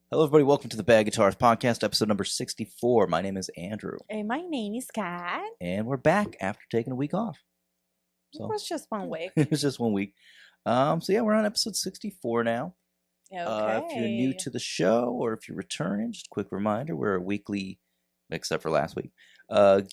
Hello, everybody. Welcome to the Bad Guitarist Podcast, episode number 64. My name is Andrew. And my name is Kat. And we're back after taking a week off. So, it was just 1 week. It was just 1 week. We're on episode 64 now. Okay. If you're new to the show or if you're returning, just a quick reminder, we're a weekly, except for last week,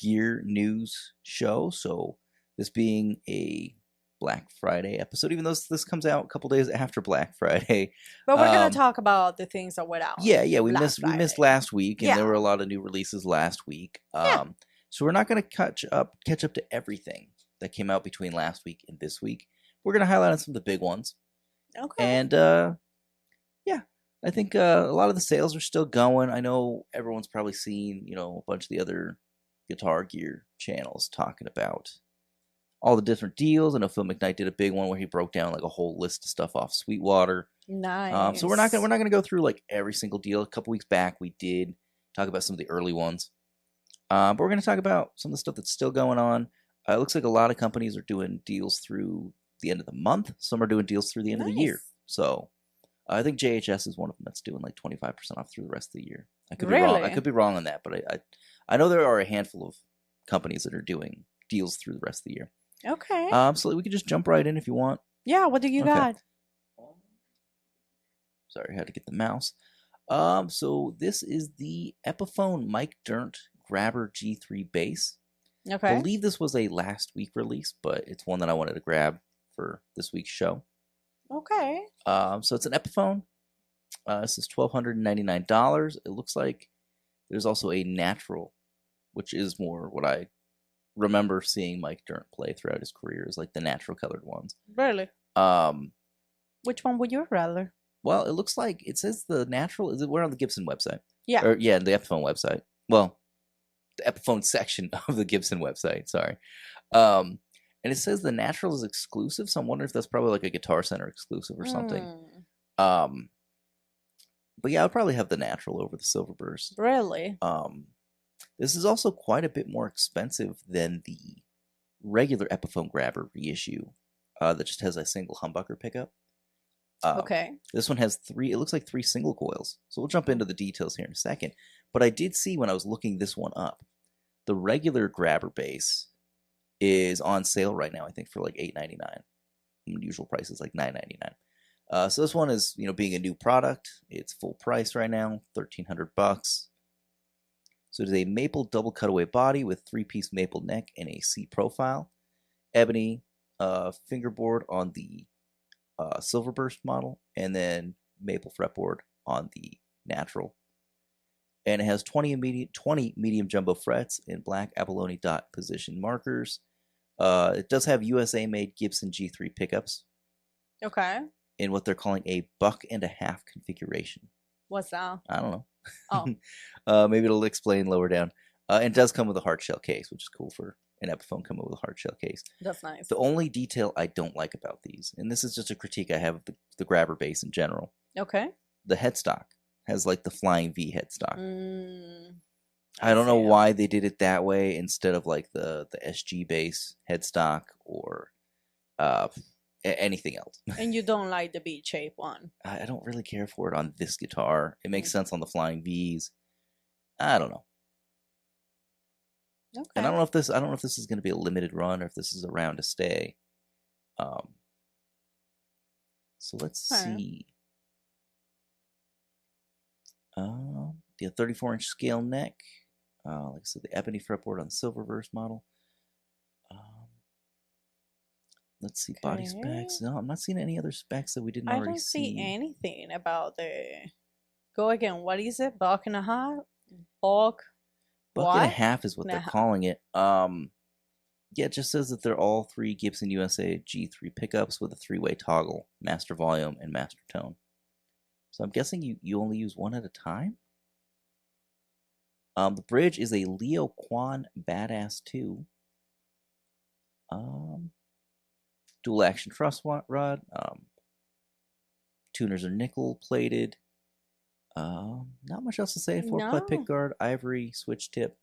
gear news show. So this being a Black Friday episode, even though this comes out a couple days after Black Friday. But we're going to talk about the things that were out. Yeah, we missed last week, and there were a lot of new releases last week. So we're not going to catch up to everything that came out between last week and this week. We're going to highlight on some of the big ones. Okay. And I think a lot of the sales are still going. I know everyone's probably seen, a bunch of the other guitar gear channels talking about all the different deals. I know Phil McKnight did a big one where he broke down like a whole list of stuff off Sweetwater. Nice. So we're not gonna go through like every single deal. A couple weeks back we did talk about some of the early ones, but we're gonna talk about some of the stuff that's still going on. It looks like a lot of companies are doing deals through the end of the month. Some are doing deals through the end of the year. So I think JHS is one of them that's doing like 25% off through the rest of the year. I could be wrong. I could be wrong on that, but I know there are a handful of companies that are doing deals through the rest of the year. Okay. So we could just jump right in if you want. Yeah, what do you got? Sorry, I had to get the mouse. So this is the Epiphone Mike Dirnt Grabber G3 bass. Okay. I believe this was a last week release, but it's one that I wanted to grab for this week's show. Okay. So it's an Epiphone. This is $1,299. It looks like there's also a natural, which is more what I remember seeing Mike Dirnt play throughout his career, is like the natural colored ones. Really? Which one would you rather? Well, it looks like it says the natural. We're on the Gibson website. Yeah. The Epiphone website. Well, the Epiphone section of the Gibson website. Sorry. And it says the natural is exclusive, so I'm wondering if that's probably like a Guitar Center exclusive or something. But yeah, I'll probably have the natural over the Silver Burst. Really? This is also quite a bit more expensive than the regular Epiphone Grabber reissue that just has a single humbucker pickup. Okay. This one has it looks like 3 single coils. So we'll jump into the details here in a second. But I did see when I was looking this one up, the regular Grabber bass is on sale right now, I think, for like $8.99. The usual price is like $9.99. So this one is, being a new product, it's full price right now, $1,300. So it is a maple double cutaway body with 3-piece maple neck and a C profile, ebony fingerboard on the Silver Burst model, and then maple fretboard on the natural. And it has 20 medium jumbo frets in black abalone dot position markers. It does have USA-made Gibson G3 pickups. Okay. In what they're calling a $1.50 configuration. What's that? I don't know. Oh. Maybe it'll explain lower down. And it does come with a hard shell case, which is cool for an Epiphone coming with a hard shell case. That's nice. The only detail I don't like about these, and this is just a critique I have of the Grabber bass in general. Okay. The headstock has like the flying V headstock. I don't know why they did it that way instead of like the SG bass headstock or anything else. And you don't like the bead-shaped one? I don't really care for it on this guitar. It makes sense on the flying V's. I don't know. Okay. And I don't know if this is going to be a limited run or if this is around to stay. So let's see. The 34-inch scale neck. Like I said, the ebony fretboard on the Silver Burst model. Let's see, body specs. No, I'm not seeing any other specs that we didn't already see. I don't see anything about the... Go again, what is it? $1.50? $1.50 is what they're calling it. Yeah, it just says that they're all 3 Gibson USA G3 pickups with a 3-way toggle, master volume and master tone. So I'm guessing you only use one at a time? The bridge is a Leo Quan Badass 2. Dual action truss rod. Tuners are nickel plated. Not much else to say. 4-ply pickguard, ivory switch tip.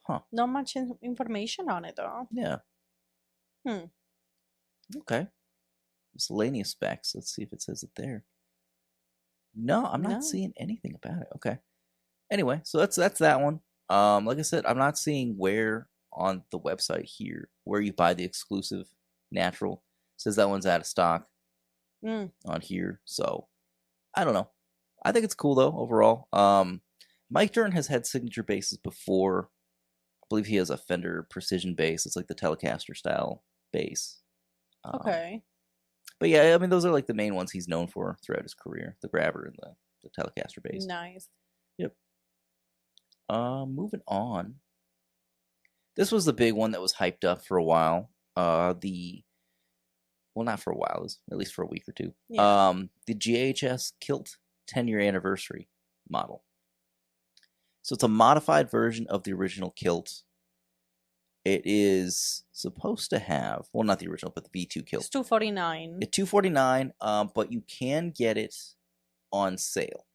Huh. Not much information on it though. Yeah. Okay. Miscellaneous specs. Let's see if it says it there. No, I'm not No. seeing anything about it. Okay. Anyway, so that's that one. Like I said, I'm not seeing where on the website here where you buy the exclusive natural. It says that one's out of stock on here. So I don't know. I think it's cool though overall. Mike Dern has had signature basses before. I believe he has a Fender Precision bass. It's like the Telecaster style bass. Okay. But yeah, I mean those are like the main ones he's known for throughout his career: the Grabber and the Telecaster bass. Nice. Yep. Moving on. This was the big one that was hyped up for a while. Well, not for a while, it was at least for a week or two. Yeah. The JHS Kilt 10-year anniversary model. So it's a modified version of the original Kilt. It is supposed to have, well, not the original, but the V2 Kilt. It's $249. It's $249, but you can get it on sale.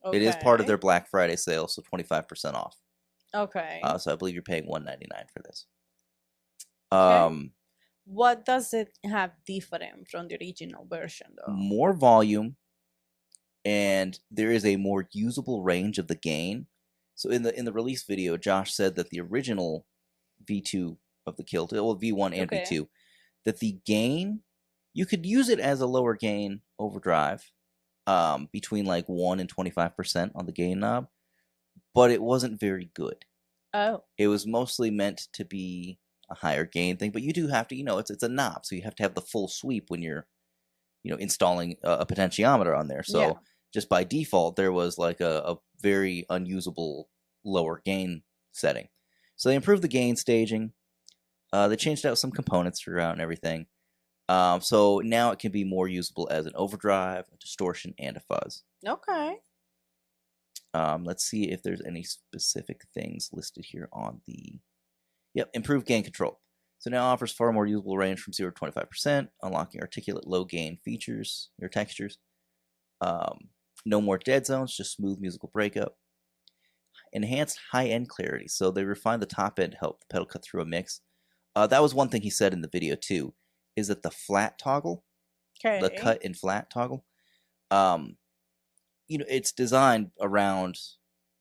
Okay. It is part of their Black Friday sale, so 25% off. Okay. So I believe you're paying $199 for this. Okay. What does it have different from the original version, though? More volume, and there is a more usable range of the gain. So in the release video, Josh said that the original V2 of the Kilt, well, V1 and V2, that the gain, you could use it as a lower gain overdrive, between like 1 and 25% on the gain knob, but it wasn't very good. Oh. It was mostly meant to be a higher gain thing, but you do have to, it's a knob, so you have to have the full sweep when you're, installing a potentiometer on there. So just by default, there was like a very unusable lower gain setting. So they improved the gain staging. They changed out some components throughout and everything. So now it can be more usable as an overdrive, a distortion, and a fuzz. Okay. Let's see if there's any specific things listed here on the... Yep, improved gain control. So now offers far more usable range from 0 to 25%, unlocking articulate low gain features or textures. No more dead zones, just smooth musical breakup. Enhanced high-end clarity. So they refined the top end to help the pedal cut through a mix. That was one thing he said in the video too, is that the flat toggle, the cut and flat toggle, it's designed around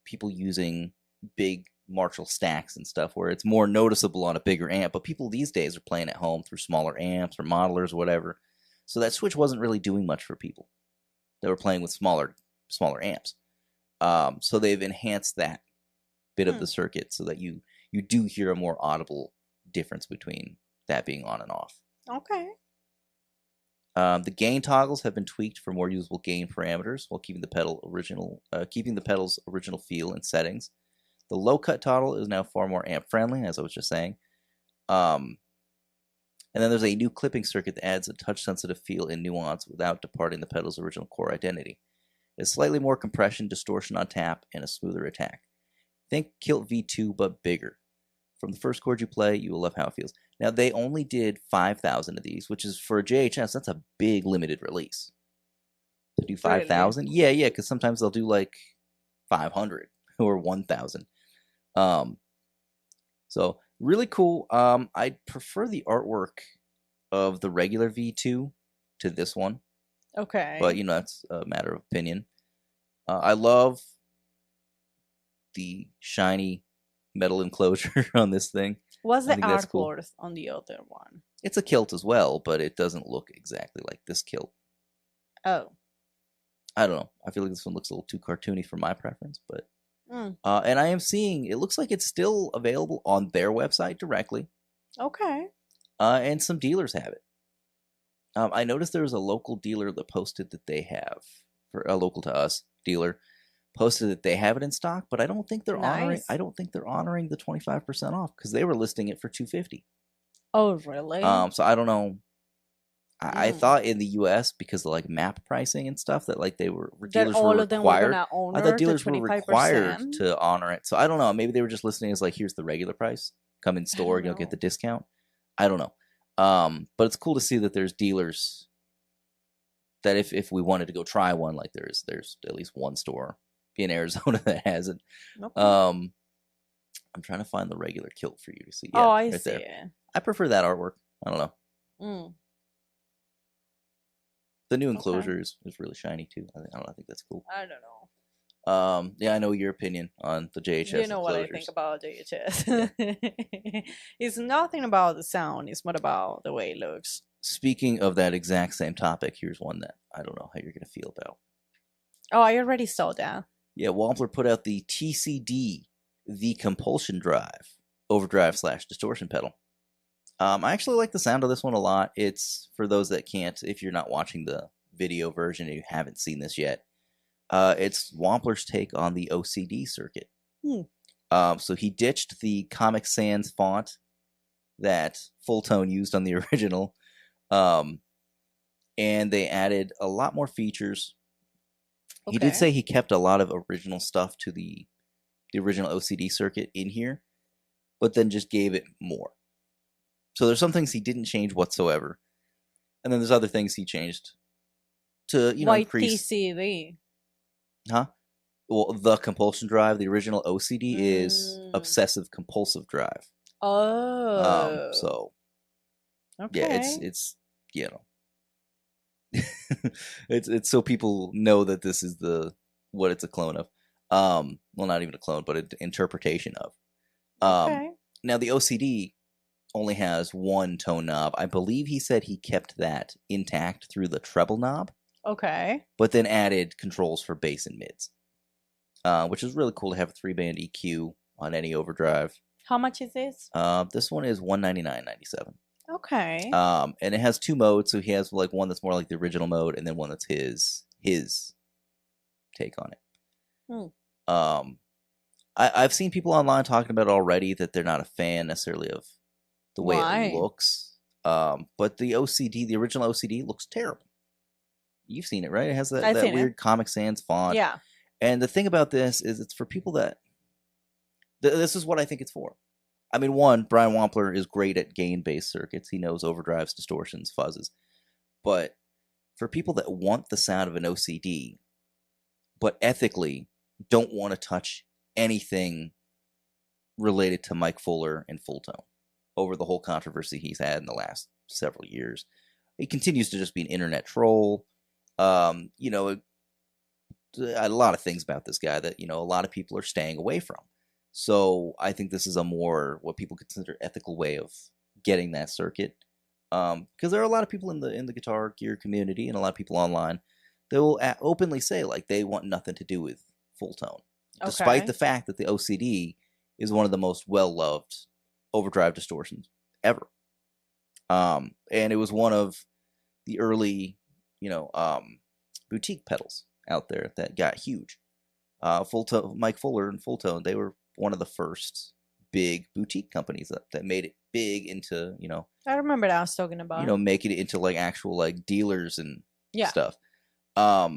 people using big Marshall stacks and stuff where it's more noticeable on a bigger amp, but people these days are playing at home through smaller amps or modelers or whatever. So that switch wasn't really doing much for people that were playing with smaller amps. So they've enhanced that bit of the circuit so that you do hear a more audible difference between that being on and off. Okay. The gain toggles have been tweaked for more usable gain parameters while keeping the pedal's original feel and settings. The low cut toggle is now far more amp friendly, as I was just saying. And then there's a new clipping circuit that adds a touch sensitive feel and nuance without departing the pedal's original core identity. It's slightly more compression, distortion on tap, and a smoother attack. Think Kilt V2 but bigger. From the first chord you play, you will love how it feels. Now they only did 5,000 of these, which is for a JHS, that's a big limited release. To do 5,000? Really? Yeah, because sometimes they'll do like 500 or 1,000. So really cool. I prefer the artwork of the regular V2 to this one. Okay. But that's a matter of opinion. I love the shiny metal enclosure on this thing. What's the artwork on the other one? It's a Kilt as well, but it doesn't look exactly like this Kilt. Oh. I don't know. I feel like this one looks a little too cartoony for my preference, but and I am seeing it looks like it's still available on their website directly. Okay. And some dealers have it. I noticed there was a local dealer that posted that they have, for a local to us dealer, posted that they have it in stock, but I don't think they're honoring. I don't think they're honoring the 25% off because they were listing it for $250. Oh, really? So I don't know. I thought in the U.S. because of like map pricing and stuff that like dealers were required. I thought dealers were required to honor it. So I don't know. Maybe they were just listening as like, here's the regular price. Come in store, you'll get the discount. I don't know. But it's cool to see that there's dealers that if we wanted to go try one, like there's at least one store in Arizona that has it. Okay. I'm trying to find the regular Kilt for you to see. Yeah, I see there. it. I prefer that artwork. I don't know. The new Okay. enclosure is really shiny too. I don't know, I think that's cool. I don't know. Yeah, I know your opinion on the JHS You know what I think enclosures. about JHS. It's nothing about the sound, it's more about the way it looks. Speaking of that exact same topic, here's one that I don't know how you're gonna feel about. Oh, I already saw that. Yeah, Wampler put out the TCD, the Compulsion Drive, overdrive / distortion pedal. I actually like the sound of this one a lot. It's, for those that can't, if you're not watching the video version and you haven't seen this yet, it's Wampler's take on the OCD circuit. So he ditched the Comic Sans font that Fulltone used on the original, and they added a lot more features. He did say he kept a lot of original stuff to the original OCD circuit in here, but then just gave it more. So there's some things he didn't change whatsoever, and then there's other things he changed to, increase. TCD? Huh? Well, the compulsion drive, the original OCD is obsessive compulsive drive. Oh. So okay. Yeah, it's it's so people know that this is what it's a clone of. Well, not even a clone, but an interpretation of. Okay. Now the OCD only has one tone knob. I believe he said he kept that intact through the treble knob. Okay. But then added controls for bass and mids, which is really cool to have a 3-band EQ on any overdrive. How much is this? This one is $199.97. Okay. And it has 2 modes, so he has like one that's more like the original mode, and then one that's his take on it. I've seen people online talking about it already that they're not a fan necessarily of the way it looks. But the OCD, the original OCD, looks terrible. You've seen it, right? It has that weird Comic Sans font. Yeah. And the thing about this is it's for people that... this is what I think it's for. I mean, one, Brian Wampler is great at gain-based circuits. He knows overdrives, distortions, fuzzes. But for people that want the sound of an OCD, but ethically don't want to touch anything related to Mike Fuller and Fulltone over the whole controversy he's had in the last several years. He continues to just be an internet troll. A lot of things about this guy that, a lot of people are staying away from. So I think this is a more what people consider ethical way of getting that circuit. Because there are a lot of people in the guitar gear community and a lot of people online that will openly say like they want nothing to do with Fulltone, despite the fact that the OCD is one of the most well-loved overdrive distortions ever. And it was one of the early, boutique pedals out there that got huge. Fulltone, Mike Fuller and Fulltone, they were one of the first big boutique companies that made it big into, I remember that I was talking about. Making it into like actual like dealers and stuff. But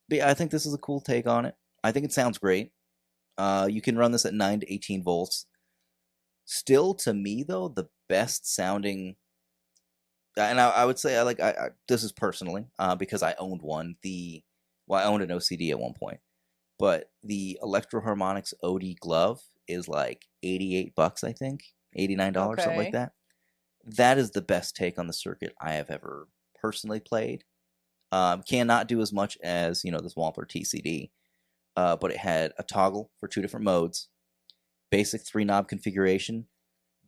yeah, I think this is a cool take on it. I think it sounds great. You can run this at 9 to 18 volts. Still, to me though, the best sounding, and I would say I this is personally because I owned one. I owned an OCD at one point. But the Electro-Harmonix OD glove is like $88, I think. $89, something like that. That is the best take on the circuit I have ever personally played. Cannot do as much as, this Wampler TCD. But it had a toggle for 2 different modes. Basic 3-knob configuration.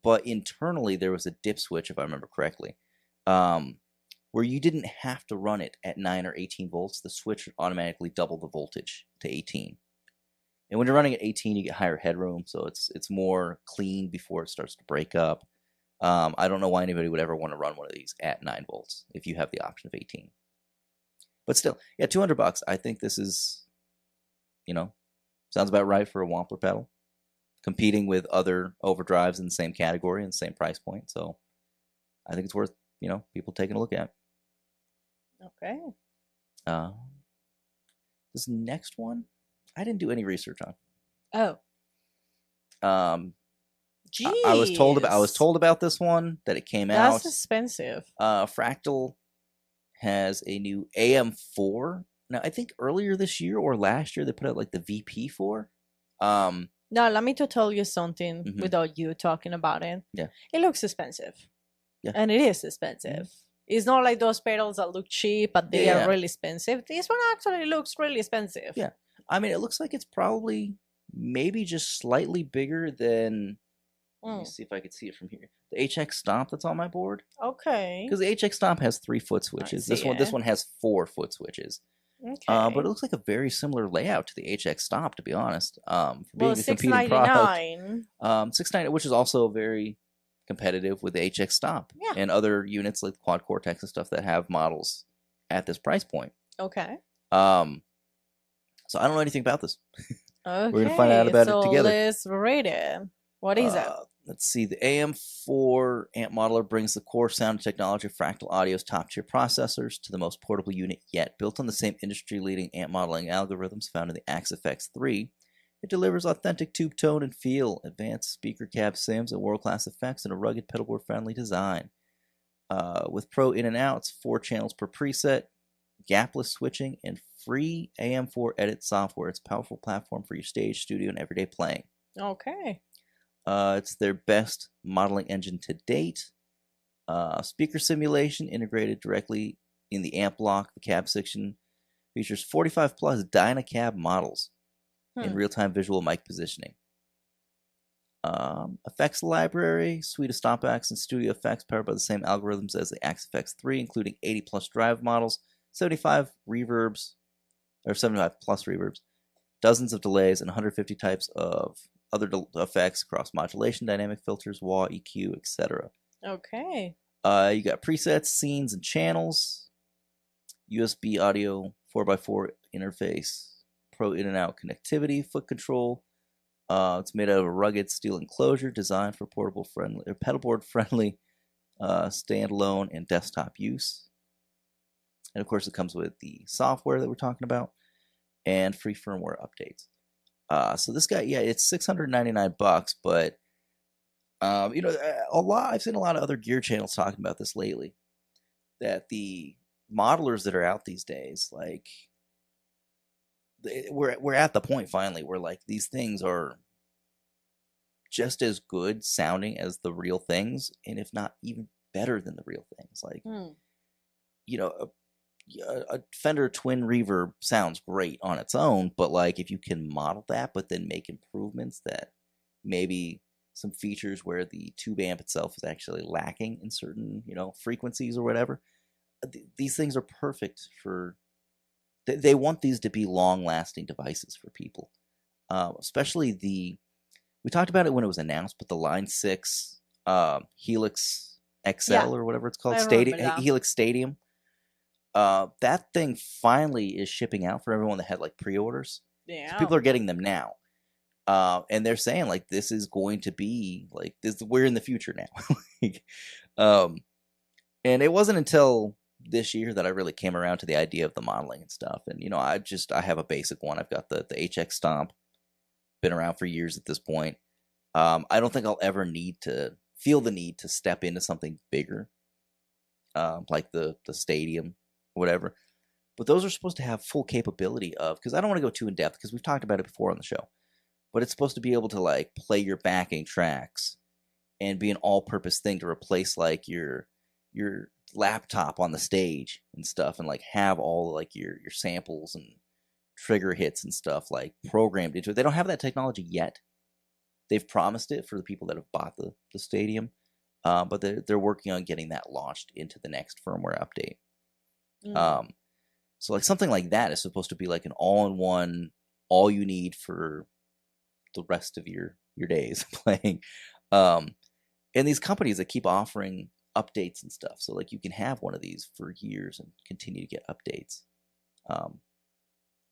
But internally, there was a dip switch, if I remember correctly. Where you didn't have to run it at 9 or 18 volts, the switch would automatically double the voltage to 18. And when you're running at 18, you get higher headroom, so it's more clean before it starts to break up. I don't know why anybody would ever want to run one of these at 9 volts if you have the option of 18. But still, yeah, $200. I think this is, sounds about right for a Wampler pedal, competing with other overdrives in the same category and the same price point. So I think it's worth, people taking a look at. Okay. This next one, I didn't do any research on. Oh. Jeez. I was told about this one, that it came out. That's expensive. Fractal has a new AM4. Now, I think earlier this year or last year they put out like the VP4. Now, let me to tell you something without you talking about it. Yeah. It looks expensive. Yeah. And it is expensive. It's not like those pedals that look cheap, but they Yeah. are really expensive. This one actually looks really expensive. Yeah. I mean, it looks like it's probably maybe just slightly bigger than. Let me see if I can see it from here. The HX Stomp that's on my board. Okay. Because the HX Stomp has 3 foot switches. This one has 4 foot switches. Okay. But it looks like a very similar layout to the HX Stomp, to be honest. For being a competing $699. product. $699, which is also very competitive with the HX Stomp and other units like Quad Cortex and stuff that have models at this price point. Okay. So I don't know anything about this. Okay. We're gonna find out about it together. Let's rate it. What is it? Let's see. The AM4 amp modeler brings the core sound technology of Fractal Audio's top-tier processors to the most portable unit yet. Built on the same industry-leading amp modeling algorithms found in the AXFX 3, it delivers authentic tube tone and feel, advanced speaker cab sims, and world-class effects in a rugged pedalboard-friendly design. With pro in and outs, 4 channels per preset, gapless switching, and free AM4 edit software, it's a powerful platform for your stage, studio, and everyday playing. Okay. It's their best modeling engine to date. Speaker simulation integrated directly in the amp block. The cab section features 45 plus Dynacab models in real-time visual mic positioning. Effects library, suite of stop acts and studio effects powered by the same algorithms as the AXFX 3, including 80 plus drive models, 75 reverbs, or 75 plus reverbs, dozens of delays, and 150 types of other effects across modulation, dynamic filters, wah, EQ, etc. Okay. You got presets, scenes, and channels. USB audio 4x4 interface, pro in and out connectivity, foot control. It's made out of a rugged steel enclosure designed for portable friendly or pedalboard friendly standalone and desktop use. And of course, it comes with the software that we're talking about and free firmware updates. So this guy, it's $699, but I've seen a lot of other gear channels talking about this lately. That the modelers that are out these days, like, we're at the point finally where like these things are just as good sounding as the real things, and if not even better than the real things. Like, a Fender Twin Reverb sounds great on its own, but like if you can model that but then make improvements that maybe some features where the tube amp itself is actually lacking in certain frequencies or whatever, these things are perfect for. They want these to be long-lasting devices for people, especially we talked about it when it was announced, but the Line 6 Helix XL or whatever it's called, Helix Stadium. That thing finally is shipping out for everyone that had like pre-orders. Yeah, so people are getting them now, and they're saying like this is going to be like this. We're in the future now. And it wasn't until this year that I really came around to the idea of the modeling and stuff. And I have a basic one. I've got the HX Stomp, been around for years at this point. I don't think I'll ever feel the need to step into something bigger, like the Stadium. Whatever, but those are supposed to have full capability of, because I don't want to go too in depth because we've talked about it before on the show, but it's supposed to be able to like play your backing tracks and be an all-purpose thing to replace like your laptop on the stage and stuff, and like have all like your samples and trigger hits and stuff like programmed into it. They don't have that technology yet. They've promised it for the people that have bought the Stadium, but they're working on getting that launched into the next firmware update. So like something like that is supposed to be like an all-in-one, all you need for the rest of your days playing. And these companies that keep offering updates and stuff, so like you can have one of these for years and continue to get updates,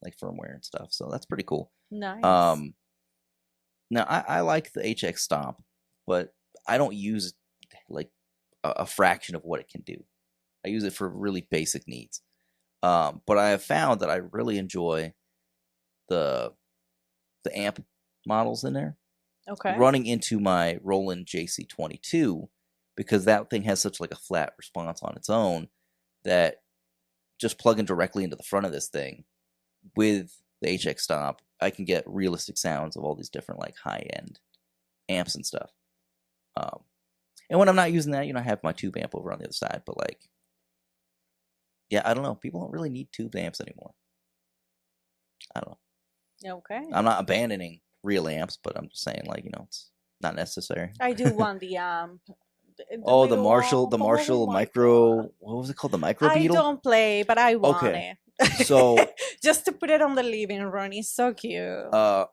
like firmware and stuff. So that's pretty cool. Nice. Now I like the HX Stomp, but I don't use like a fraction of what it can do. I use it for really basic needs. But I have found that I really enjoy the amp models in there. Okay. Running into my Roland JC22, because that thing has such like a flat response on its own that just plugging directly into the front of this thing with the HX Stomp, I can get realistic sounds of all these different like high-end amps and stuff. And when I'm not using that, I have my tube amp over on the other side, but like Yeah, I don't know. People don't really need tube amps anymore. I don't know. Okay. I'm not abandoning real amps, but I'm just saying, like, it's not necessary. I do want the amp. Oh, the little Marshall, one. Oh my Micro. God. What was it called? The Micro I Beetle. don't play, but I want Okay, it. so Just to put it on the living room. It's so cute.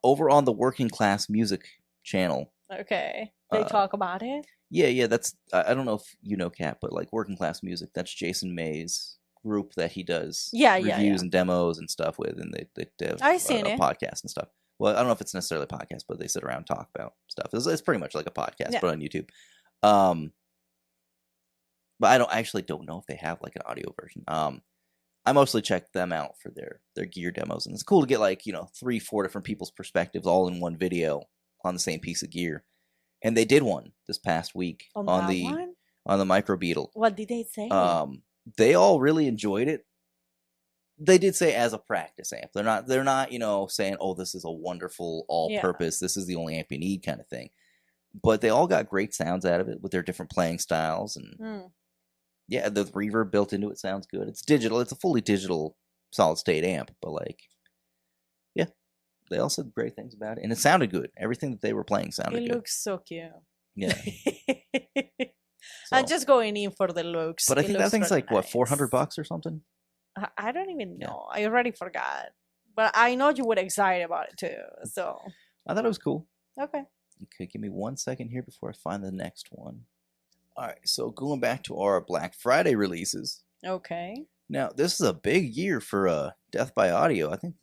over on the Working Class Music channel. Okay. They talk about it? Yeah. That's I don't know if you know Kat, but like Working Class Music, that's Jason May's group that he does reviews and demos and stuff with, and they have I seen it. podcast and stuff. Well, I don't know if it's necessarily a podcast, but they sit around and talk about stuff. It's pretty much like a podcast, but on YouTube. But I actually don't know if they have like an audio version. I mostly check them out for their gear demos, and it's cool to get like 3-4 different people's perspectives all in one video on the same piece of gear. And they did one this past week on the Micro Beetle. What did they say? They all really enjoyed it. They did say as a practice amp. They're not saying, oh, this is a wonderful all-purpose, this is the only amp you need kind of thing. But they all got great sounds out of it with their different playing styles, and yeah, the reverb built into it sounds good. It's digital. It's a fully digital solid-state amp, but like, yeah, they all said great things about it, and it sounded good. Everything that they were playing sounded good. It looks so cute. Yeah. I'm just going in for the looks. But I think that thing's really like, what, $400 or something? I don't even know. I already forgot. But I know you were excited about it too. So I thought it was cool. Okay. Okay, give me 1 second here before I find the next one. All right, so going back to our Black Friday releases. Okay. Now, this is a big year for Death by Audio. I think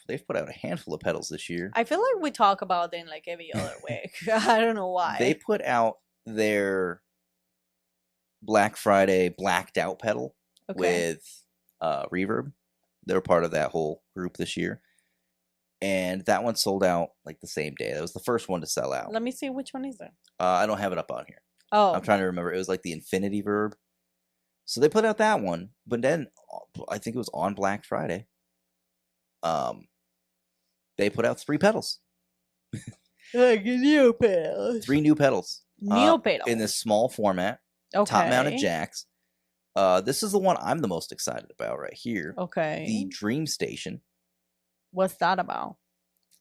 they've put out a handful of pedals this year. I feel like we talk about them like every other week. I don't know why. They put out their Black Friday blacked out pedal with reverb. They're part of that whole group this year. And that one sold out like the same day. That was the first one to sell out. Let me see, which one is it? I don't have it up on here. Oh. I'm trying to remember. It was like the Infinity Verb. So they put out that one, but then I think it was on Black Friday. They put out 3 pedals. Like a new pedal. 3 new pedals. New pedals. In this small format. Okay. Top-mounted jacks. This is the one I'm the most excited about right here. Okay. The Dream Station. What's that about?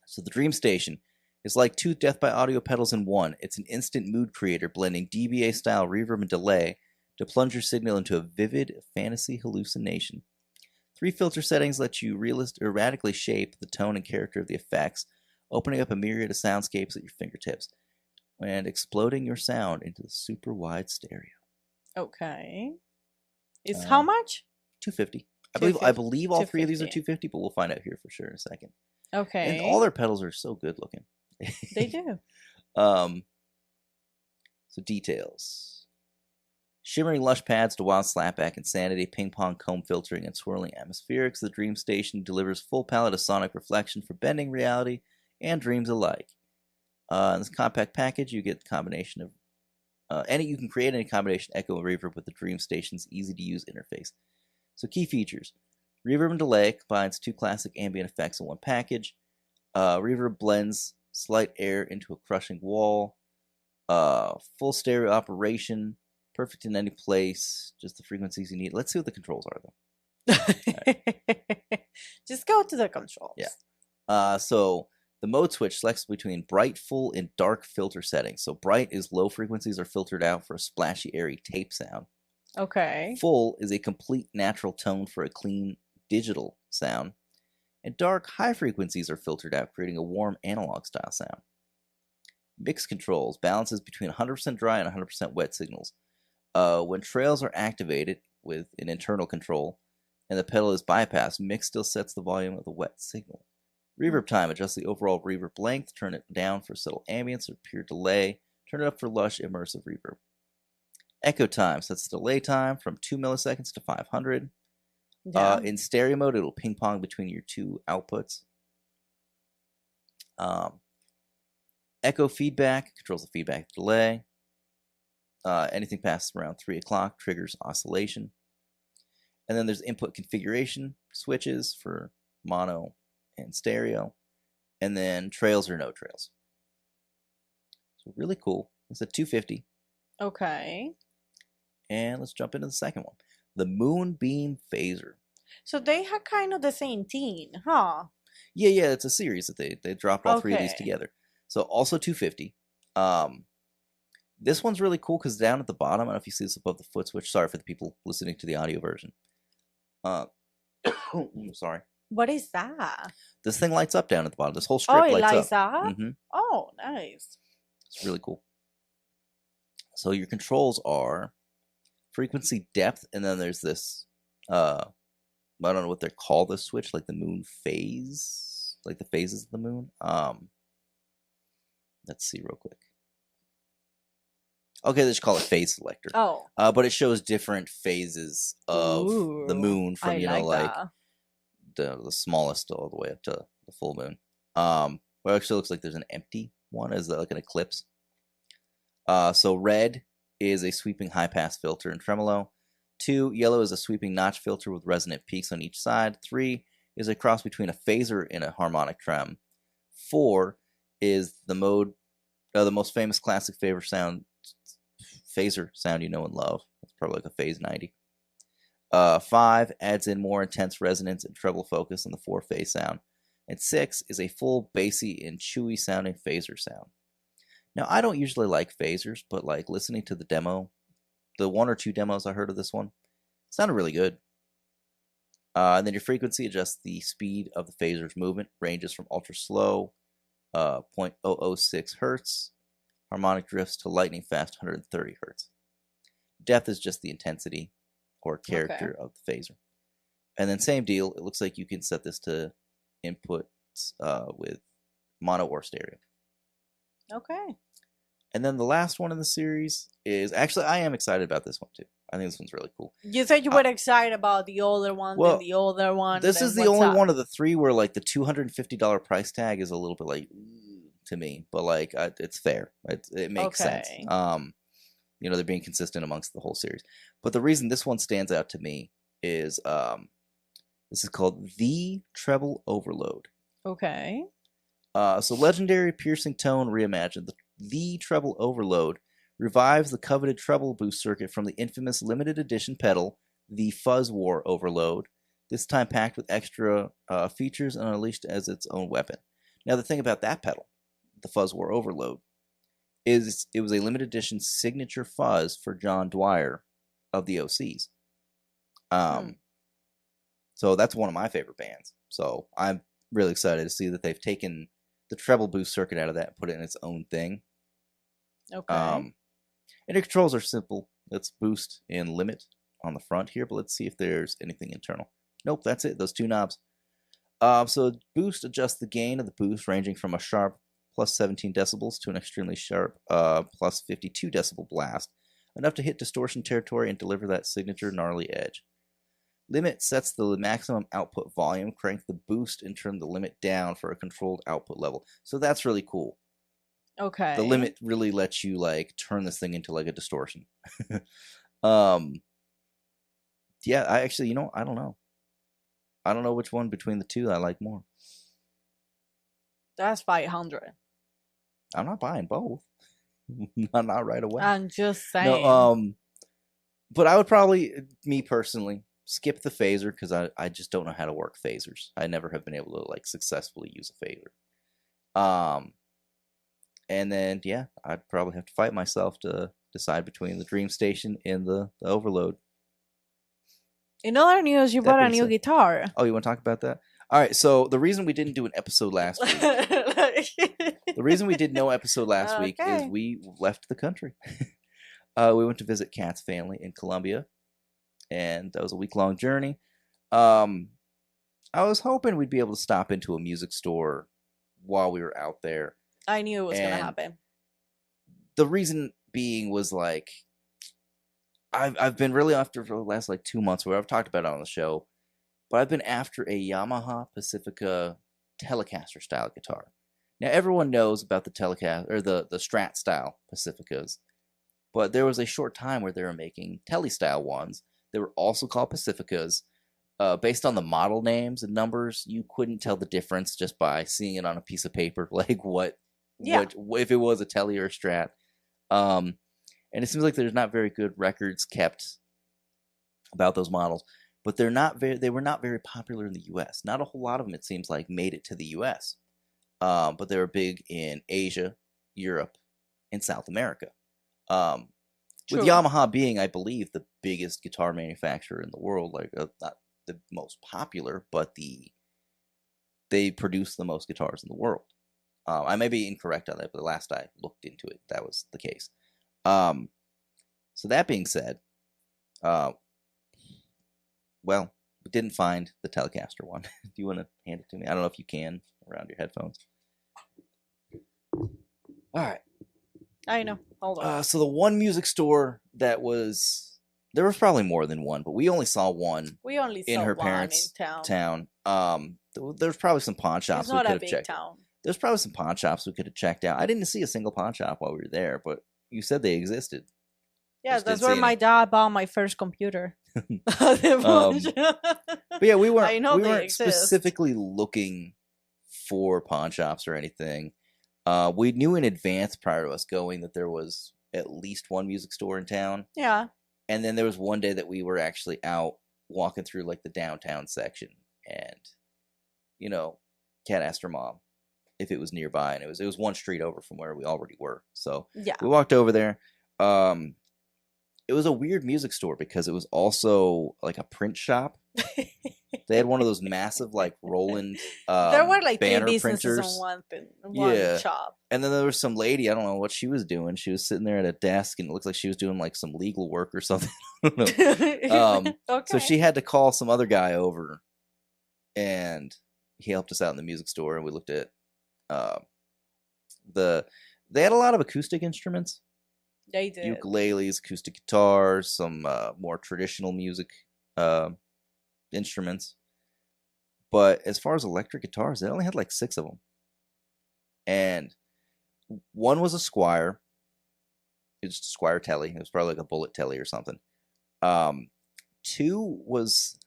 So the Dream Station is like 2 Death by Audio pedals in one. It's an instant mood creator blending DBA-style reverb and delay to plunge your signal into a vivid fantasy hallucination. 3 filter settings let you radically shape the tone and character of the effects, opening up a myriad of soundscapes at your fingertips and exploding your sound into the super wide stereo. Okay. It's how much? $250. I believe all 3 of these are $250, but we'll find out here for sure in a second. Okay. And all their pedals are so good looking. They do. So details. Shimmering lush pads to wild slapback insanity, ping pong comb filtering, and swirling atmospherics, the Dream Station delivers full palette of sonic reflection for bending reality and dreams alike. In this compact package, you get the combination of you can create any combination echo and reverb with the Dream Station's easy-to-use interface. So key features. Reverb and delay combines 2 classic ambient effects in one package. Reverb blends slight air into a crushing wall. Full stereo operation. Perfect in any place. Just the frequencies you need. Let's see what the controls are, though. Right. Just go to the controls. Yeah. So the mode switch selects between bright, full, and dark filter settings. So bright is low frequencies are filtered out for a splashy, airy tape sound. Okay. Full is a complete natural tone for a clean digital sound. And dark, high frequencies are filtered out, creating a warm analog style sound. Mix controls balances between 100% dry and 100% wet signals. When trails are activated with an internal control and the pedal is bypassed, mix still sets the volume of the wet signal. Reverb time adjusts the overall reverb length, turn it down for subtle ambience or pure delay, turn it up for lush immersive reverb. Echo time sets the delay time from 2 milliseconds to 500. Yeah. In stereo mode, it'll ping pong between your 2 outputs. Echo feedback controls the feedback delay. Anything past around 3 o'clock triggers oscillation. And then there's input configuration switches for mono and stereo. And then trails or no trails. So really cool. It's a $250. Okay. And let's jump into the second one. the Moonbeam Phaser. So they had kind of the same theme, huh? Yeah, it's a series that they dropped all three of these Okay. together. So also 250. This one's really cool because down at the bottom, I don't know if you see this above the foot switch. Sorry for the people listening to the audio version. Sorry. What is that? This thing lights up down at the bottom. This whole strip Oh, it lights lights up? hmm Oh, nice. It's really cool. So your controls are frequency, depth, and then there's this I don't know what they call this switch, like the moon phase, like the phases of the moon. Let's see real quick. Okay, they just call it phase selector. Oh. But it shows different phases of the moon from, like the smallest all the way up to the full moon. Well, it actually looks like there's an empty one as like an eclipse. So red is a sweeping high pass filter and tremolo. 2, yellow is a sweeping notch filter with resonant peaks on each side. 3 is a cross between a phaser and a harmonic trem. 4 is the most famous classic phaser sound you know and love. It's probably like a phase 90. 5 adds in more intense resonance and treble focus in the 4-phase sound. And 6 is a full bassy and chewy sounding phaser sound. Now, I don't usually like phasers, but like listening to the demo, the 1 or 2 demos I heard of this one, sounded really good. And then your frequency adjusts the speed of the phaser's movement, ranges from ultra slow, 0.006 hertz, harmonic drifts to lightning fast 130 hertz. Depth is just the intensity or character of the phaser. And then same deal, it looks like you can set this to inputs with mono or stereo. Okay. And then the last one in the series is, actually, I am excited about this one too. I think this one's really cool. You said you were excited about the older one, well, then the older one. This is the only one of the 3 where like the $250 price tag is a little bit like to me, but like it's fair. It makes sense. They're being consistent amongst the whole series. But the reason this one stands out to me is this is called the Treble Overload. Okay. So legendary piercing tone reimagined. The Treble Overload revives the coveted treble boost circuit from the infamous limited edition pedal, the Fuzz War Overload, this time packed with extra features and unleashed as its own weapon. Now, the thing about that pedal, the Fuzz War Overload, is it was a limited edition signature fuzz for John Dwyer of the OCs. So that's one of my favorite bands. So I'm really excited to see that they've taken the treble boost circuit out of that and put it in its own thing. Okay. And your controls are simple. Let's boost and limit on the front here, but let's see if there's anything internal. Nope, that's it. Those 2 knobs. So boost adjusts the gain of the boost, ranging from a sharp plus 17 decibels to an extremely sharp plus 52 decibel blast, enough to hit distortion territory and deliver that signature gnarly edge. Limit sets the maximum output volume, crank the boost, and turn the limit down for a controlled output level. So that's really cool. Okay. The limit really lets you like turn this thing into like a distortion. Yeah, I actually, I don't know. I don't know which one between the 2 I like more. That's 500. I'm not buying both. not right away. I'm just saying. No, but I would probably, me personally, skip the phaser because I just don't know how to work phasers. I never have been able to like successfully use a phaser. And then yeah, I'd probably have to fight myself to decide between the Dream Station and the Overload. In other news, you bought a new guitar. Oh, you want to talk about that? All right. So the reason we didn't do an episode last week, the reason we did no episode last week is we left the country. We went to visit Kat's family in Colombia, and that was a week-long journey. I was hoping we'd be able to stop into a music store while we were out there. I knew it was going to happen. The reason being was like, I've been really after for the last like 2 months, where I've talked about it on the show, but I've been after a Yamaha Pacifica Telecaster style guitar. Now everyone knows about the Telecaster or the Strat style Pacificas, but there was a short time where they were making Tele style ones. They were also called Pacificas. Based on the model names and numbers, you couldn't tell the difference just by seeing it on a piece of paper, like what if it was a Tele or a Strat. And it seems like there's not very good records kept about those models, but they were not very popular in the U.S. Not a whole lot of them, it seems like, made it to the U.S. But they were big in Asia, Europe, and South America. With Yamaha being, I believe, the biggest guitar manufacturer in the world, like not the most popular, but they produce the most guitars in the world. I may be incorrect on that, but the last I looked into it, that was the case. So that being said, well, we didn't find the Telecaster one. Do you want to hand it to me? I don't know if you can around your headphones. All right. I know. Hold on. So the one music store that was, there was probably more than one, but we only saw one. We only saw in her one parents' in town. There's probably some pawn shops It's not we a could have big checked. town. There's probably some pawn shops we could have checked out. I didn't see a single pawn shop while we were there, but you said they existed. Yeah, that's where my dad bought my first computer. But yeah, we weren't specifically looking for pawn shops or anything. We knew in advance prior to us going that there was at least one music store in town. Yeah. And then there was one day that we were actually out walking through like the downtown section, and Kat asked her mom if it was nearby, and it was one street over from where we already were. So yeah, we walked over there. It was a weird music store because it was also like a print shop. They had one of those massive like Roland there were like banner three businesses printers. in one shop. And then there was some lady, I don't know what she was doing. She was sitting there at a desk, and it looks like she was doing like some legal work or something. I don't know. Okay. So she had to call some other guy over, and he helped us out in the music store, and we looked at they had a lot of acoustic instruments. They did. Ukuleles, acoustic guitars, some more traditional music instruments. But as far as electric guitars, they only had like 6 of them. And one was a Squier. It was just a Squier Telly. It was probably like a Bullet Telly or something. 2 was,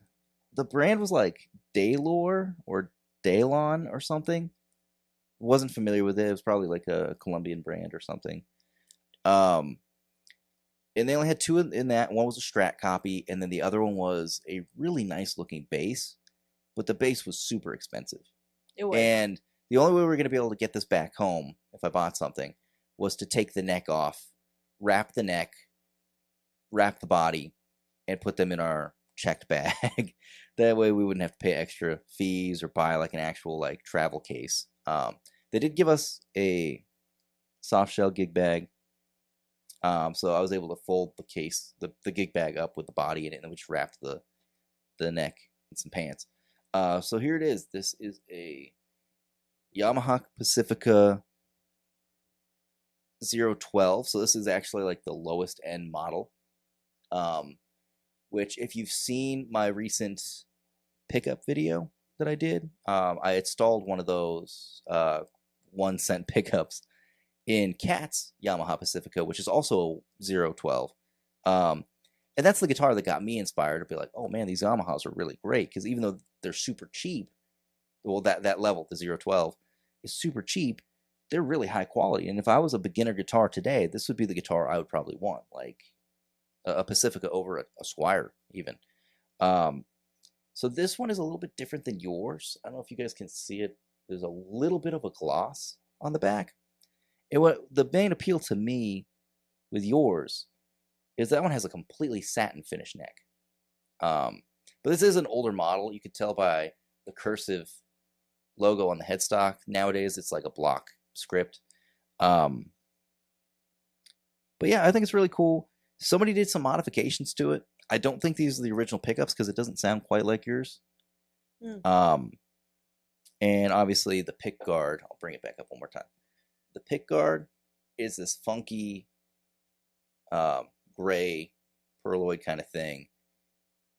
the brand was like Daylor or Daylon or something. Wasn't familiar with it. It was probably like a Colombian brand or something. And they only had 2 in that. One was a Strat copy, and then the other one was a really nice looking bass, but the bass was super expensive. It was. And the only way we were going to be able to get this back home, if I bought something, was to take the neck off, wrap the neck, wrap the body, and put them in our checked bag. That way we wouldn't have to pay extra fees or buy like an actual like travel case. They did give us a soft shell gig bag. So I was able to fold the case, the gig bag up with the body in it, and then we just wrapped the neck in some pants. So here it is. This is a Yamaha Pacifica 012. So this is actually like the lowest end model. Which if you've seen my recent pickup video that I did, I installed one of those 1-cent pickups in Kat's Yamaha Pacifica, which is also a 012. And that's the guitar that got me inspired to be like, oh man, these Yamahas are really great, because even though they're super cheap, well, that level, the 012, is super cheap, they're really high quality. And if I was a beginner guitar today, this would be the guitar I would probably want, like a Pacifica over a Squier even. So this one is a little bit different than yours. I don't know if you guys can see it. There's a little bit of a gloss on the back. The main appeal to me with yours is that one has a completely satin finish neck. But this is an older model. You could tell by the cursive logo on the headstock. Nowadays, it's like a block script. But yeah, I think it's really cool. Somebody did some modifications to it. I don't think these are the original pickups because it doesn't sound quite like yours. And obviously the pick guard, I'll bring it back up one more time. The pick guard is this funky gray pearloid kind of thing.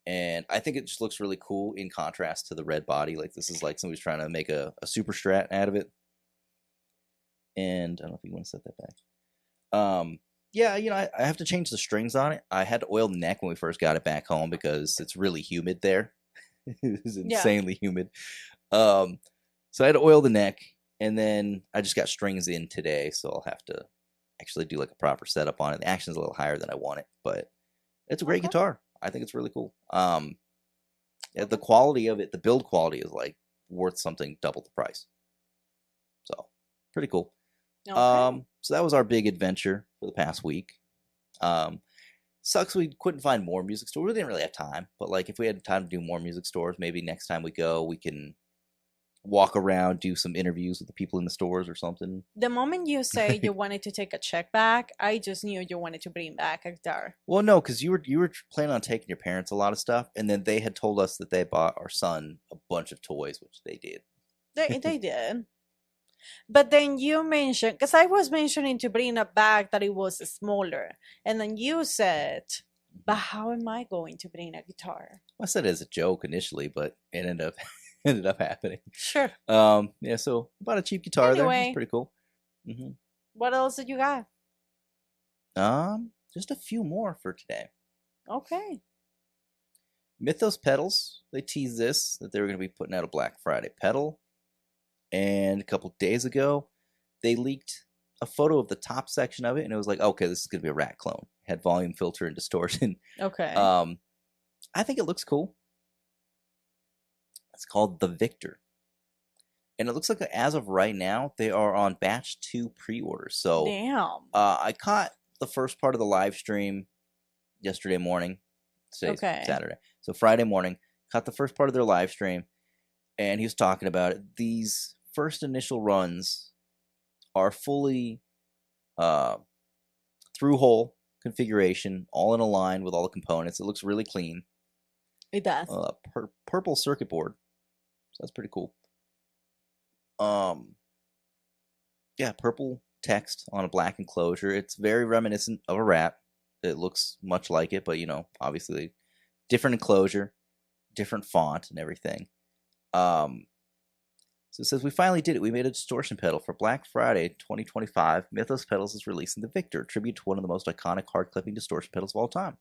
And I think it just looks really cool in contrast to the red body. Like this is like somebody's trying to make a super strat out of it. And I don't know if you want to set that back. Yeah, I have to change the strings on it. I had to oil the neck when we first got it back home because it's really humid there. It was insanely humid. So I had to oil the neck, and then I just got strings in today, so I'll have to actually do like a proper setup on it. The action's a little higher than I want it, but it's a great guitar. I think it's really cool. Yeah, the quality of it, the build quality is like worth something double the price. So pretty cool. Okay. So that was our big adventure for the past week. Sucks we couldn't find more music stores. We didn't really have time, but like if we had time to do more music stores, maybe next time we go, we can walk around, do some interviews with the people in the stores or something. The moment you say you wanted to take a check back, I just knew you wanted to bring back a guitar. Well, no, because you were planning on taking your parents a lot of stuff, and then they had told us that they bought our son a bunch of toys, which they did. They did. But then you mentioned, because I was mentioning to bring a bag that it was smaller, and then you said, "But how am I going to bring a guitar?" Well, I said it as a joke initially, but it ended up happening. Sure. Yeah. So bought a cheap guitar there. Anyway. It's pretty cool. What else did you got? Just a few more for today. Okay. Mythos Pedals. They teased this that they were going to be putting out a Black Friday pedal. And a couple days ago, they leaked a photo of the top section of it, and it was like, okay, this is going to be a rat clone. It had volume filter and distortion. Okay. I think it looks cool. It's called the Victor. And it looks like as of right now, they are on batch 2 pre-orders. So damn. I caught the first part of the live stream yesterday morning. Today's Saturday. So Friday morning, caught the first part of their live stream, and he was talking about it. These first initial runs are fully through-hole configuration, all in a line with all the components. It looks really clean. It does. Purple circuit board. So that's pretty cool. Yeah, purple text on a black enclosure. It's very reminiscent of a rat. It looks much like it, but obviously different enclosure, different font and everything. So it says, we finally did it. We made a distortion pedal for Black Friday 2025. Mythos Pedals is releasing the Victor, a tribute to one of the most iconic hard clipping distortion pedals of all time.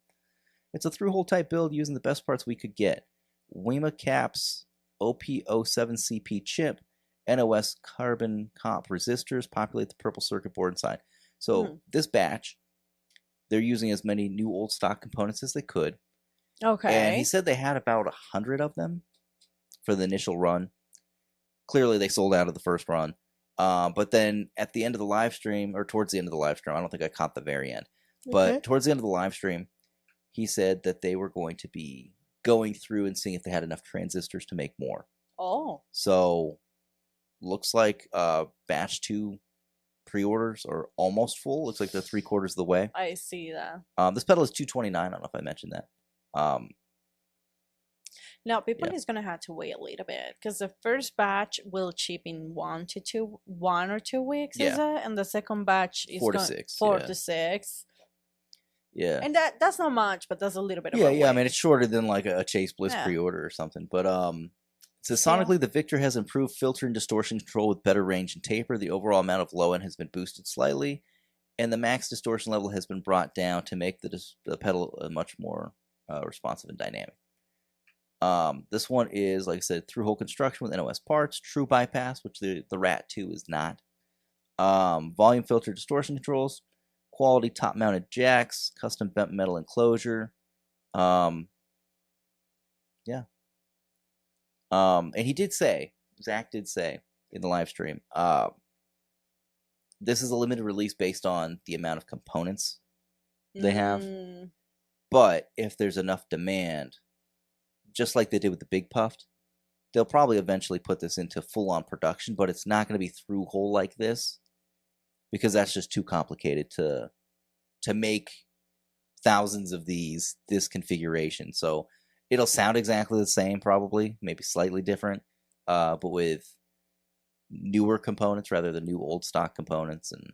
It's a through-hole type build using the best parts we could get. Wema Caps OP07CP chip, NOS carbon comp resistors populate the purple circuit board inside. So this batch, they're using as many new old stock components as they could. Okay. And he said they had about 100 of them for the initial run. Clearly, they sold out of the first run. But then at the end of the live stream, or towards the end of the live stream, I don't think I caught the very end. But towards the end of the live stream, he said that they were going to be going through and seeing if they had enough transistors to make more. Oh. So, looks like batch 2 pre-orders are almost full. Looks like they're 3/4 of the way. I see that. This pedal is $229. I don't know if I mentioned that. Now, people is going to have to wait a little bit because the first batch will ship in 1 or 2 weeks, is it? And the second batch is 4 to 6. 4 to 6. Yeah. And that's not much, but that's a little bit of a I mean, it's shorter than like a Chase Bliss pre-order or something. But it says, sonically, the Victor has improved filter and distortion control with better range and taper. The overall amount of low end has been boosted slightly, and the max distortion level has been brought down to make the pedal much more responsive and dynamic. This one is, like I said, through-hole construction with NOS parts, true bypass, which the Rat 2 is not. Volume filter distortion controls, quality top-mounted jacks, custom bent metal enclosure. And he did say, Zach did say in the live stream, this is a limited release based on the amount of components they have. But if there's enough demand, just like they did with the Big Puffed, they'll probably eventually put this into full-on production, but it's not going to be through-hole like this because that's just too complicated to make thousands of this configuration. So it'll sound exactly the same, probably, maybe slightly different, but with newer components rather than new old stock components, and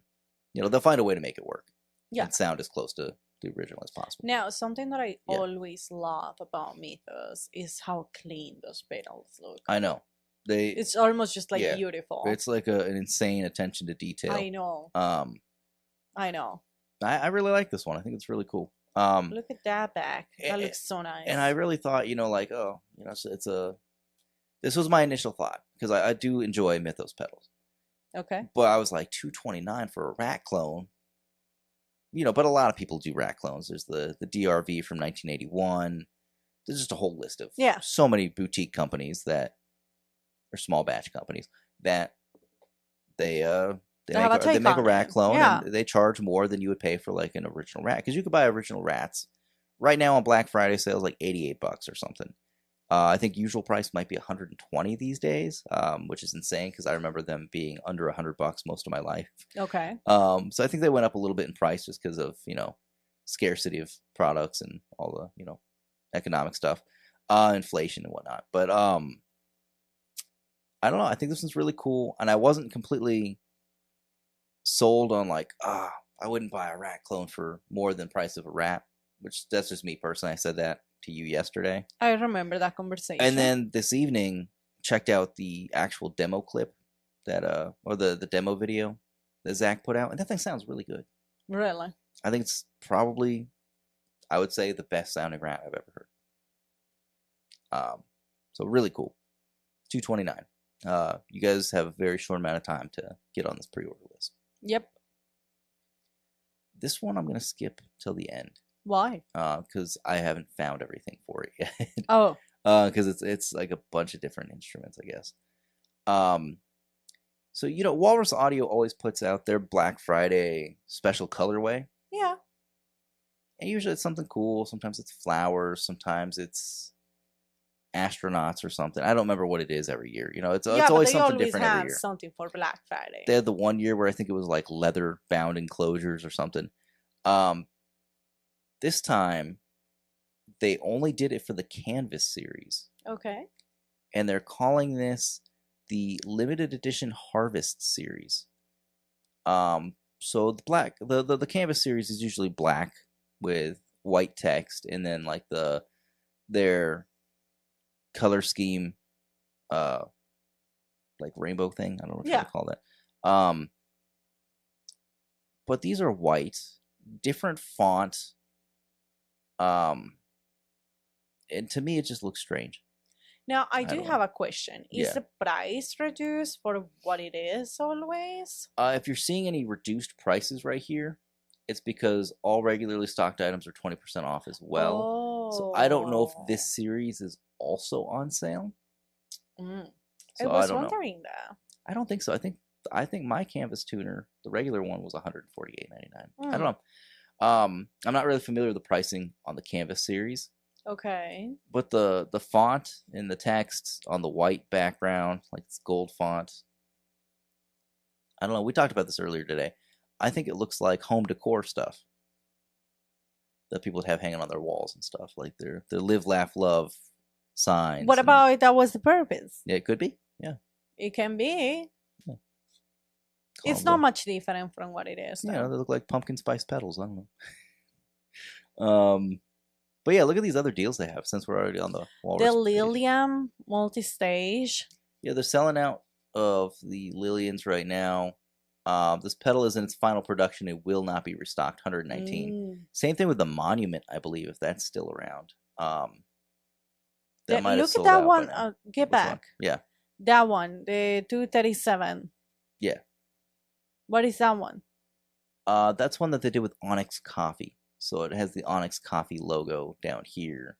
they'll find a way to make it work. And sound as close to the original as possible. Now, something that I always love about Mythos is how clean those pedals look. I know. It's almost just like beautiful. It's like an insane attention to detail. I know. I know. I really like this one. I think it's really cool. Look at that back. That looks so nice. And I really thought, this was my initial thought because I do enjoy Mythos pedals. Okay. But I was like, $229 for a Rat clone. but a lot of people do rack clones. There's the DRV from 1981. There's just a whole list of so many boutique companies that, or small batch companies that they make a rack clone, and they charge more than you would pay for like an original rat, because you could buy original rats right now on Black Friday sales like $88 or something. I think usual price might be 120 these days, which is insane because I remember them being under $100 most of my life. Okay. So I think they went up a little bit in price just because of scarcity of products and all the economic stuff, inflation and whatnot. But I don't know. I think this one's really cool, and I wasn't completely sold on like, I wouldn't buy a rat clone for more than price of a rat, which that's just me personally. I said that to you yesterday. I remember that conversation. And then this evening, checked out the actual demo clip that or the demo video that Zach put out, and that thing sounds really good. Really? I think it's probably, I would say, the best sounding rat I've ever heard. So really cool. $229. You guys have a very short amount of time to get on this pre-order list. Yep. This one I'm gonna skip till the end. Why? Because I haven't found everything for it yet. Oh. Because it's like a bunch of different instruments, I guess. So Walrus Audio always puts out their Black Friday special colorway. Yeah. And usually it's something cool. Sometimes it's flowers. Sometimes it's astronauts or something. I don't remember what it is every year. It's always something different every year. Something for Black Friday. They had the one year where I think it was like leather bound enclosures or something. This time, they only did it for the Canvas series. Okay. And they're calling this the limited edition Harvest series. So the Canvas series is usually black with white text, and then like their color scheme, like rainbow thing. I don't know what you call that. But these are white, different font. And to me, it just looks strange. Now, I do have a question. Is the price reduced for what it is always? If you're seeing any reduced prices right here, it's because all regularly stocked items are 20% off as well. Oh. So I don't know if this series is also on sale. Mm. So I was wondering that. I don't think so. I think my Canvas tuner, the regular one, was $148.99. I don't know. I'm not really familiar with the pricing on the Canvas series. Okay. But the font and the text on the white background, like it's gold font. I don't know. We talked about this earlier today. I think it looks like home decor stuff that people would have hanging on their walls and stuff, like their live, laugh, love signs. What about if that was the purpose? Yeah, it could be. Yeah. It can be. Yeah. It's not much different from what it is. Yeah, they look like pumpkin spice petals. I don't know. But yeah, look at these other deals they have since we're already on the Walrus. The Lilium multi-stage. Yeah, they're selling out of the Lilians right now. This pedal is in its final production. It will not be restocked. 119. Same thing with the Monument, I believe, if that's still around. That might have sold out. Look at that one. Get back. One? Yeah. That one, the 237. Yeah. What is that one? That's one that they did with Onyx Coffee. So it has the Onyx Coffee logo down here.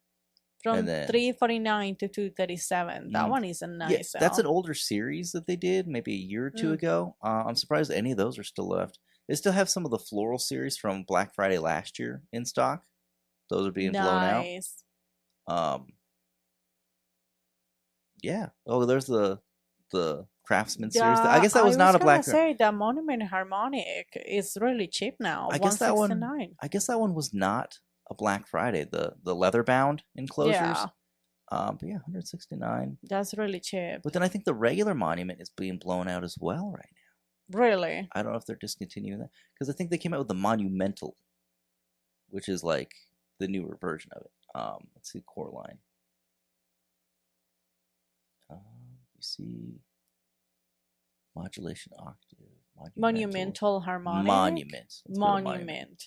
From 349 to 237. That one is a nice. Yeah, that's an older series that they did maybe a year or two ago. I'm surprised any of those are still left. They still have some of the floral series from Black Friday last year in stock. Those are being blown out. Yeah. Oh, there's the Craftsman series. I guess that was not a Black Friday. The Monument Harmonic is really cheap now. I guess that one was not a Black Friday. The leather bound enclosures. Yeah. But yeah, $169. That's really cheap. But then I think the regular Monument is being blown out as well right now. Really? I don't know if they're discontinuing that, because I think they came out with the Monumental, which is like the newer version of it. Let's see, core line. You see. Modulation octave. Monumental harmonic. Monument.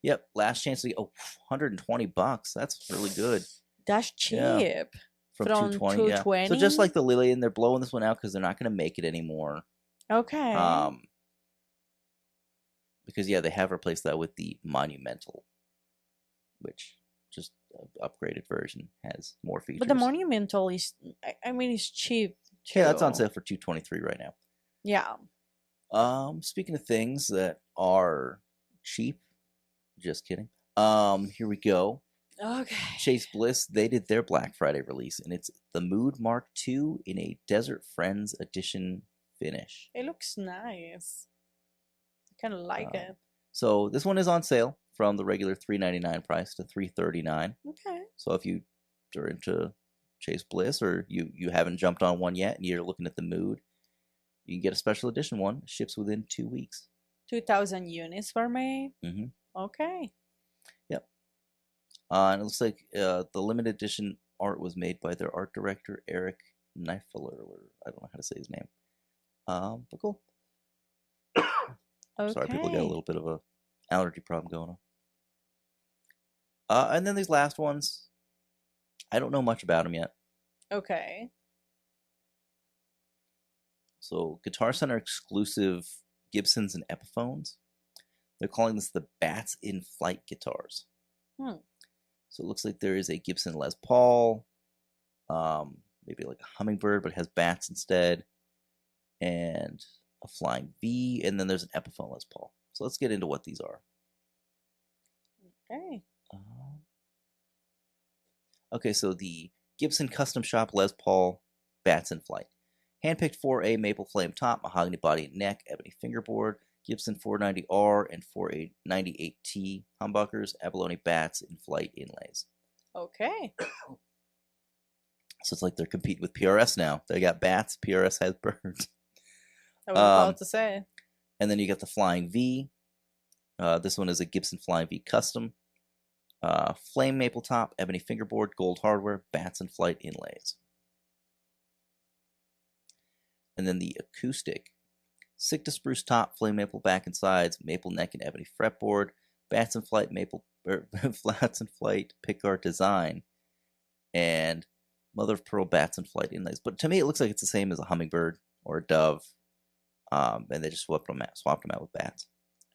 Yep. Last chance to get $120. That's really good. That's cheap. Yeah. From 220. Yeah. So just like the Lillian, they're blowing this one out because they're not going to make it anymore. Okay. Because yeah, they have replaced that with the Monumental, which just upgraded version has more features. But the Monumental is, I mean, it's cheap too. Yeah, that's on sale for $223 right now. Yeah. Speaking of things that are cheap, just kidding. Here we go. Okay. Chase Bliss, they did their Black Friday release, and it's the Mood Mark II in a Desert Friends Edition finish. It looks nice. I kind of like it. So this one is on sale from the regular $399 price to $339. Okay. So if you are into Chase Bliss, or you haven't jumped on one yet and you're looking at the Mood, you can get a special edition one. It ships within 2 weeks. 2,000 units were made. Mm-hmm. Okay. Yep. And it looks like the limited edition art was made by their art director, Eric Neifler. I don't know how to say his name. But cool. Okay. Sorry, people got a little bit of a allergy problem going on. And then these last ones, I don't know much about them yet. Okay. So Guitar Center exclusive Gibsons and Epiphones. They're calling this the Bats in Flight guitars. So it looks like there is a Gibson Les Paul, maybe like a Hummingbird, but it has bats instead, and a Flying V, and then there's an Epiphone Les Paul. So let's get into what these are. Okay. Okay, so the Gibson Custom Shop Les Paul Bats in Flight. Handpicked 4A maple flame top, mahogany body and neck, ebony fingerboard, Gibson 490R and 498T humbuckers, abalone bats in flight inlays. Okay. So it's like they're competing with PRS now. They got bats, PRS has birds. I was about to say. And then you got the Flying V. This one is a Gibson Flying V Custom. Flame maple top, ebony fingerboard, gold hardware, bats and flight inlays. And then the acoustic. Sick to spruce top, flame maple back and sides, maple neck and ebony fretboard, bats and flight maple flats and flight pickguard design, and mother of pearl bats and flight inlays. But to me, it looks like it's the same as a Hummingbird or a Dove, and they just swapped them out with bats.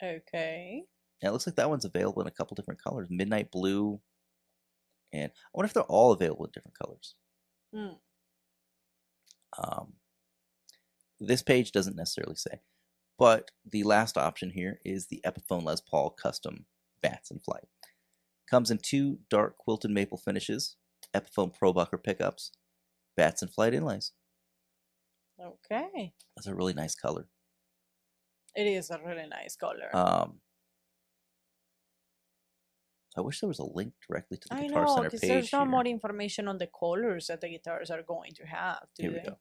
Okay. Yeah, it looks like that one's available in a couple different colors, midnight blue, and I wonder if they're all available in different colors. This page doesn't necessarily say, but the last option here is the Epiphone Les Paul Custom Bats in Flight. Comes in 2 dark quilted maple finishes, Epiphone Pro Bucker pickups, bats in flight inlays. Okay. That's a really nice color. It is a really nice color. I wish there was a link directly to the I Guitar know, Center because page. there's not here. more information on the colors that the guitars are going to have. Here we go.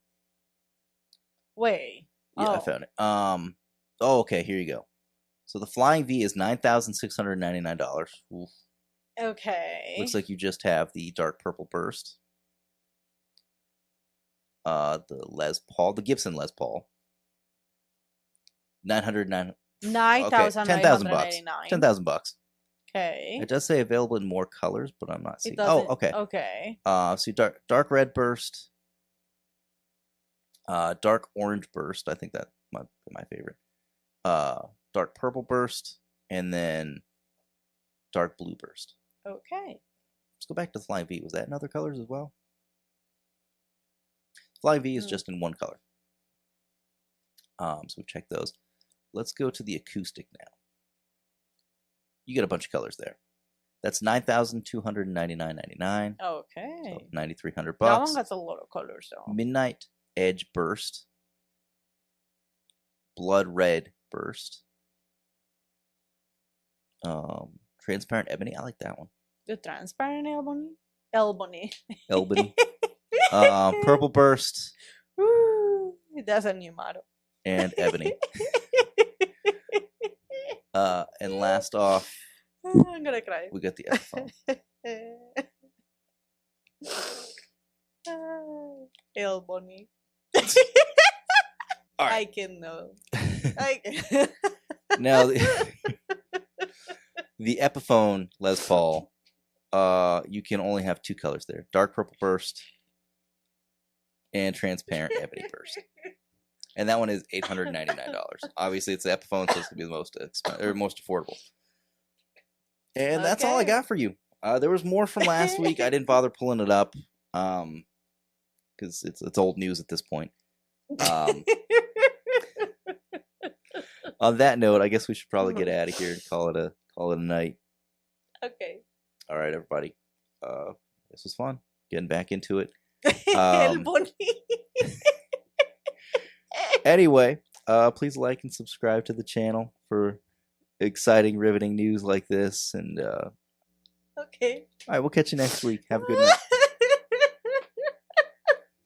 Wait. Yeah, I found it. Oh, okay. Here you go. So the Flying V is $9,699. Oof. Okay. Looks like you just have the dark purple burst. The Les Paul, the Gibson Les Paul. $9,000 $9,999. $10,000. Okay. It does say available in more colors, but I'm not seeing. Oh, okay. Okay. So dark red burst, dark orange burst. I think that might be my favorite. Dark purple burst, and then dark blue burst. Okay. Let's go back to the Flying V. Was that in other colors as well? Flying V is just in one color. So we've checked those. Let's go to the acoustic now. You get a bunch of colors there. That's $9,299.99. Okay. So $9,300. That one has a lot of colors though. Midnight Edge Burst. Blood Red Burst. Transparent Ebony. I like that one. The transparent ebony. Albany. Albany. Purple Burst. Woo, that's a new motto. And Ebony. And last off, I'm gonna cry. we got the Epiphone. Albany. All right. I can know. I can. Now, the Epiphone Les Paul, you can only have 2 colors there. Dark Purple Burst and Transparent Ebony Burst. and that one is $899. Obviously, it's the Epiphone, so it's gonna be the most most affordable. And that's all I got for you. There was more from last week. I didn't bother pulling it up because it's old news at this point. On that note, I guess we should probably get out of here and call it a night. Okay. All right, everybody. This was fun. Getting back into it. El Bonnie. Anyway, please like and subscribe to the channel for exciting, riveting news like this. And okay. all right, we'll catch you next week. Have a good night.